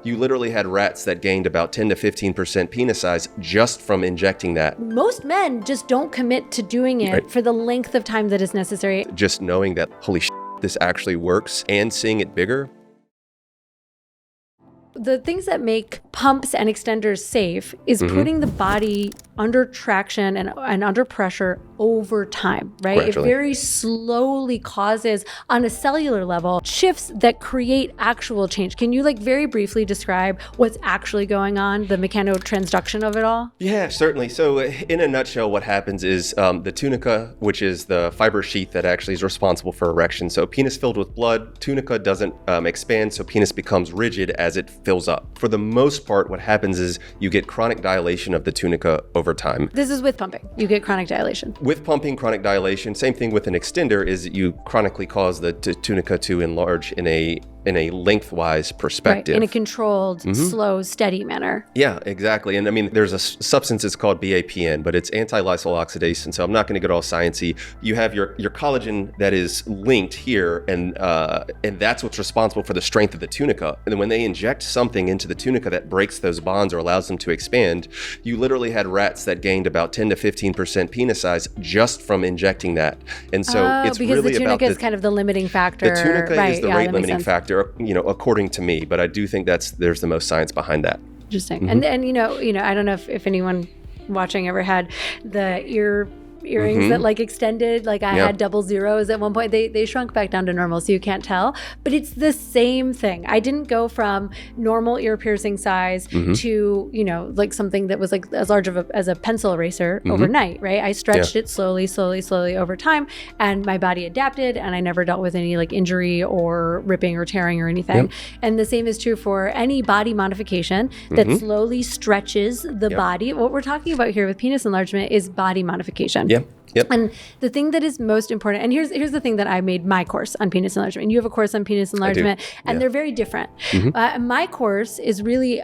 You literally had rats that gained about 10 to 15% penis size just from injecting that. Most men just don't commit to doing it for the length of time that is necessary. Just knowing that, holy shit, this actually works, and seeing it bigger. The things that make pumps and extenders safe is putting the body under traction and under pressure over time, right? Gradually. It very slowly causes, on a cellular level, shifts that create actual change. Can you very briefly describe what's actually going on, the mechanotransduction of it all? Yeah, certainly. So in a nutshell, what happens is the tunica, which is the fiber sheath that actually is responsible for erection. So penis filled with blood, tunica doesn't expand, so penis becomes rigid as it fills up. For the most part, what happens is you get chronic dilation of the tunica over time. This is with pumping. You get chronic dilation. With pumping, chronic dilation, same thing with an extender, is you chronically cause the tunica to enlarge in a lengthwise perspective. Right, in a controlled, slow, steady manner. Yeah, exactly. And I mean, there's a substance, it's called BAPN, but it's anti-lysyl oxidase. And so I'm not going to get all sciencey. You have your collagen that is linked here, and that's what's responsible for the strength of the tunica. And then when they inject something into the tunica that breaks those bonds or allows them to expand, you literally had rats that gained about 10 to 15% penis size just from injecting that. And so it's because really the tunica about is kind of the limiting factor. The tunica is the rate limiting sense. factor, according to me, but I do think there's the most science behind that. Interesting. And I don't know if anyone watching ever had the earrings that extended, I had double zeros at one point. They shrunk back down to normal, so you can't tell, but it's the same thing. I didn't go from normal ear piercing size to something that was as large as a pencil eraser overnight, right? I stretched it slowly over time, and my body adapted, and I never dealt with any injury or ripping or tearing or anything. And the same is true for any body modification that slowly stretches the body. What we're talking about here with penis enlargement is body modification. Yep. And the thing that is most important, and here's the thing that I made my course on penis enlargement, and you have a course on penis enlargement, and they're very different. My course is really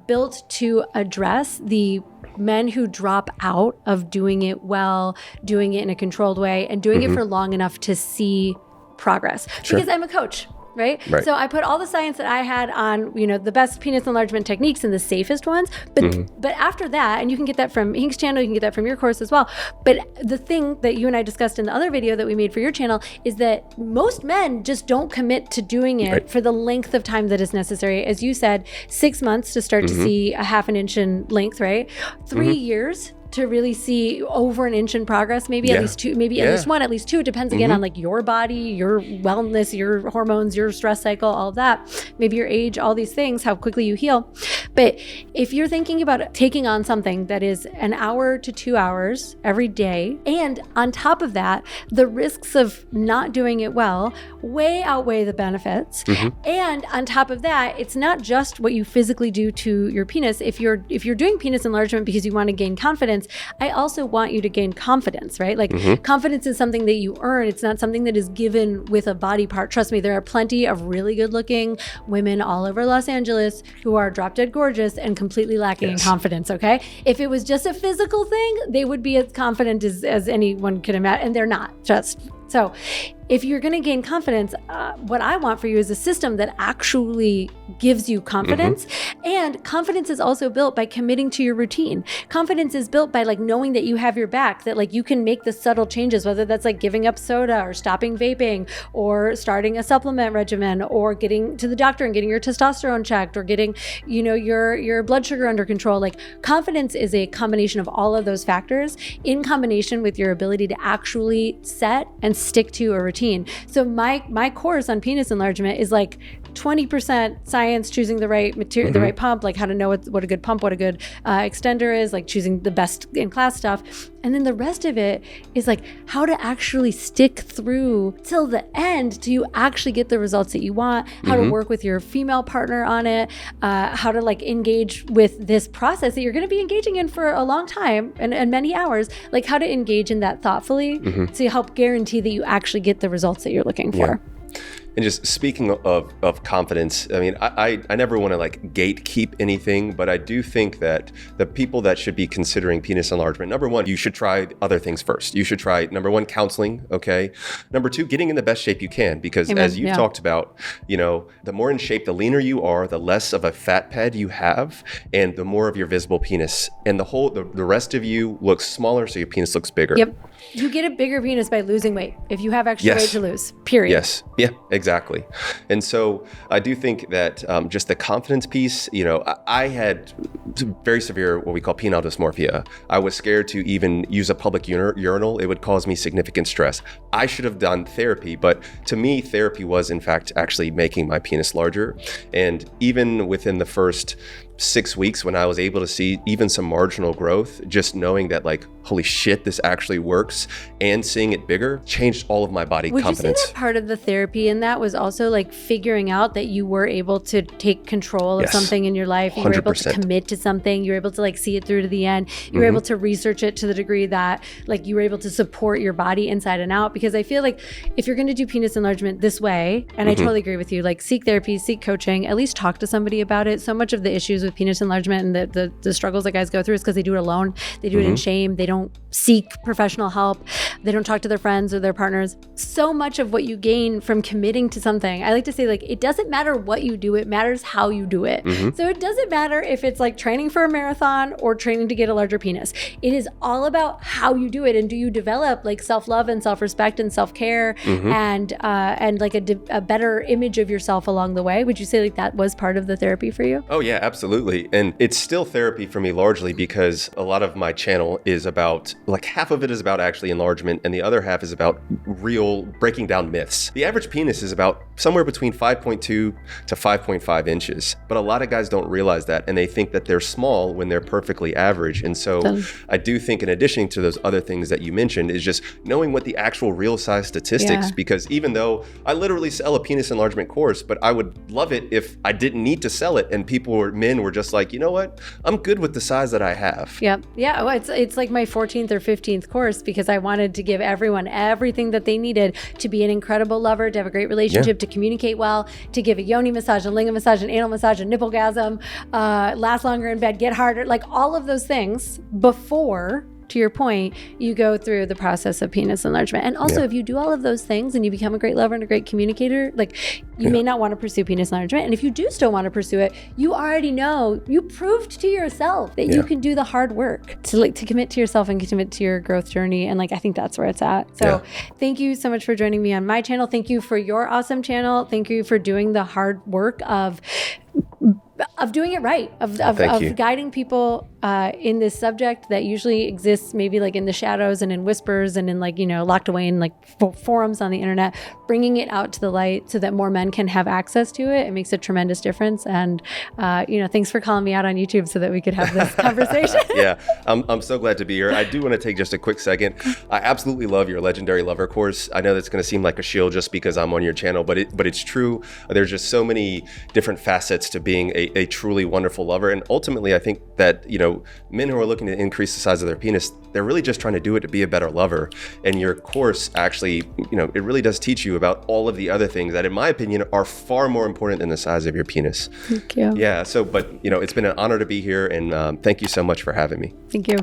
built to address the men who drop out of doing it well, doing it in a controlled way, and doing it for long enough to see progress. Sure. Because I'm a coach. Right? So I put all the science that I had on, the best penis enlargement techniques and the safest ones. But after that, and you can get that from Hink's channel, you can get that from your course as well. But the thing that you and I discussed in the other video that we made for your channel is that most men just don't commit to doing it for the length of time that is necessary. As you said, 6 months to start to see a half an inch in length, right? 3 years to really see over an inch in progress, maybe at least two, maybe at least one, at least two. It depends again on your body, your wellness, your hormones, your stress cycle, all of that, maybe your age, all these things, how quickly you heal. But if you're thinking about taking on something that is an hour to 2 hours every day, and on top of that, the risks of not doing it well way outweigh the benefits. And on top of that, it's not just what you physically do to your penis. If you're doing penis enlargement because you want to gain confidence, I also want you to gain confidence, right? Confidence is something that you earn. It's not something that is given with a body part. Trust me, there are plenty of really good looking women all over Los Angeles who are drop dead gorgeous and completely lacking in confidence, okay? If it was just a physical thing, they would be as confident as anyone could imagine, and they're not. So if you're going to gain confidence, what I want for you is a system that actually gives you confidence. And confidence is also built by committing to your routine. Confidence is built by knowing that you have your back, that you can make the subtle changes, whether that's giving up soda or stopping vaping or starting a supplement regimen or getting to the doctor and getting your testosterone checked or getting, your blood sugar under control. Confidence is a combination of all of those factors in combination with your ability to actually set and stick to a routine. So my course on penis enlargement is 20% science, choosing the right material, the right pump, how to know what a good pump, what a good extender is, choosing the best in class stuff. And then the rest of it is how to actually stick through till the end till you actually get the results that you want, how to work with your female partner on it, how to engage with this process that you're going to be engaging in for a long time and many hours, how to engage in that thoughtfully to help guarantee that you actually get the results that you're looking for. And just speaking of confidence, I mean, I never want to like gatekeep anything, but I do think that the people that should be considering penis enlargement, number one, you should try other things first. You should try, number one, counseling, okay? Number two, getting in the best shape you can, because as you've talked about, you know, the more in shape, the leaner you are, the less of a fat pad you have, and the more of your visible penis. And the rest of you looks smaller, so your penis looks bigger. Yep. You get a bigger penis by losing weight if you have extra weight to lose, period. Yes. Yeah, exactly. And so I do think that just the confidence piece, you know, I had very severe what we call penile dysmorphia. I was scared to even use a public urinal. It would cause me significant stress. I should have done therapy, but to me, therapy was in fact actually making my penis larger. And even within the first 6 weeks, when I was able to see even some marginal growth, just knowing that like, holy shit, this actually works, and seeing it bigger changed all of my body confidence. Would you say that part of the therapy in that was also like figuring out that you were able to take control of something in your life? You 100%. were able to commit to something. You were able to like see it through to the end. You were able to research it to the degree that like you were able to support your body inside and out. Because I feel like if you're going to do penis enlargement this way, and I totally agree with you, like seek therapy, seek coaching, at least talk to somebody about it. So much of the issues with penis enlargement and the struggles that guys go through is because they do it alone. They do it in shame. They don't seek professional help. They don't talk to their friends or their partners. So much of what you gain from committing to something, I like to say, like, it doesn't matter what you do, it matters how you do it. So it doesn't matter if it's like training for a marathon or training to get a larger penis. It is all about how you do it, and do you develop like self-love and self-respect and self-care and like a better image of yourself along the way. Would you say like that was part of the therapy for you? Oh yeah, absolutely. And it's still therapy for me largely because a lot of my channel is about, like half of it is about actually enlargement and the other half is about real breaking down myths. The average penis is about somewhere between 5.2 to 5.5 inches. But a lot of guys don't realize that, and they think that they're small when they're perfectly average. And so I do think in addition to those other things that you mentioned is just knowing what the actual real size statistics, because even though I literally sell a penis enlargement course, but I would love it if I didn't need to sell it and men were just like, you know what, I'm good with the size that I have. Yep. Yeah. Well, it's like my 14th or 15th course because I wanted to give everyone everything that they needed to be an incredible lover, to have a great relationship, to communicate well, to give a yoni massage, a linga massage, an anal massage, a nipplegasm, last longer in bed, get harder, like all of those things before, to your point, you go through the process of penis enlargement. And also, if you do all of those things and you become a great lover and a great communicator, like you may not want to pursue penis enlargement. And if you do still want to pursue it, you already know, you proved to yourself that you can do the hard work to commit to yourself and commit to your growth journey. And like, I think that's where it's at. So thank you so much for joining me on my channel. Thank you for your awesome channel. Thank you for doing the hard work of doing it right, of guiding people in this subject that usually exists maybe like in the shadows and in whispers and in like, you know, locked away in like forums on the internet, bringing it out to the light so that more men can have access to it. It makes a tremendous difference. And, you know, thanks for calling me out on YouTube so that we could have this conversation. I'm so glad to be here. I do want to take just a quick second. I absolutely love your Legendary Lover course. I know that's going to seem like a shield just because I'm on your channel, but it's true. There's just so many different facets to being a truly wonderful lover. And ultimately, I think that, you know, men who are looking to increase the size of their penis, they're really just trying to do it to be a better lover. And your course actually, you know, it really does teach you about all of the other things that, in my opinion, are far more important than the size of your penis. Thank you. Yeah. So, but, you know, it's been an honor to be here. And thank you so much for having me. Thank you.